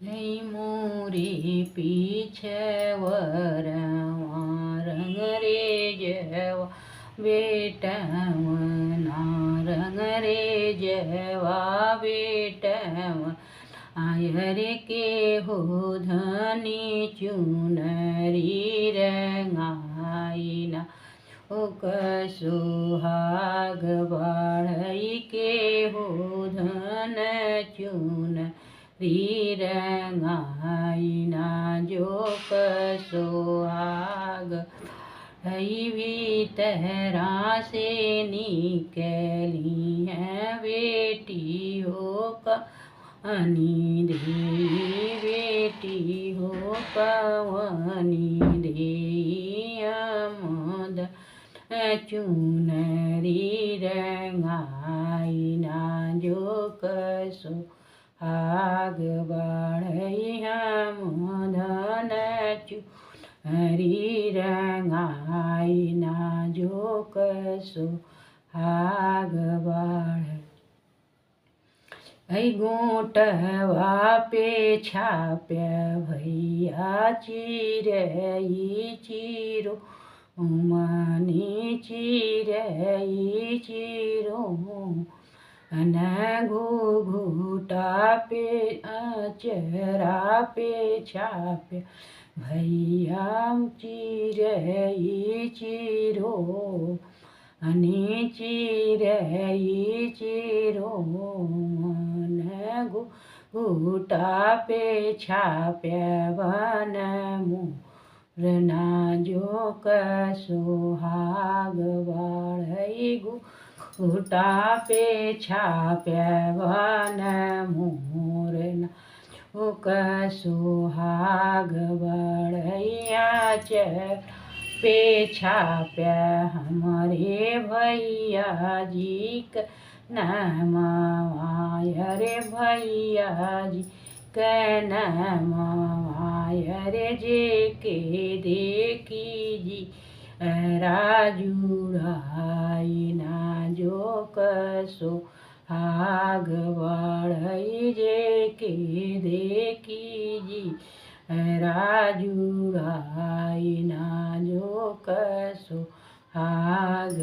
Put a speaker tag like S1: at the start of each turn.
S1: नहीं मोरी पीछे वरवा रंग रे जवा बेटवना रंग रे जवा बेटव आयर के हो धनी चुनरी रंगाईना ओक सुहाग बाढ़ई के हो धन चुन रंगाईना जोक सुहाग भीतरा से निकली है बेटी हो पवनी देई बेटी हो पवनी देई अमद चुनरी रंगाईना जोक सुहाग बाढ़ई मदन चुनरी रंगाईना जोक सुहाग बाढ़ गोटवा पे छाप्य भैया चिरई चिरो मनी चिरई चिरो न घूघूटा पे अचरा पे छाप्य भैया चिरई चिरो अनि चिरई चिरो न घूटा पे छाप्य वन मोरना जोक सुहाग बाढ़ई घूटा पे छाप्य वन मोरना जोक सुहाग बाढ़ैया पे छाप्य हमारे भैया जी का नाम रे भैया जी का नाम रे जे के देखी जी राजू राईना जो कसो हाग बाढ़ई जे के देखी जी राजू राईना जो कसो हाग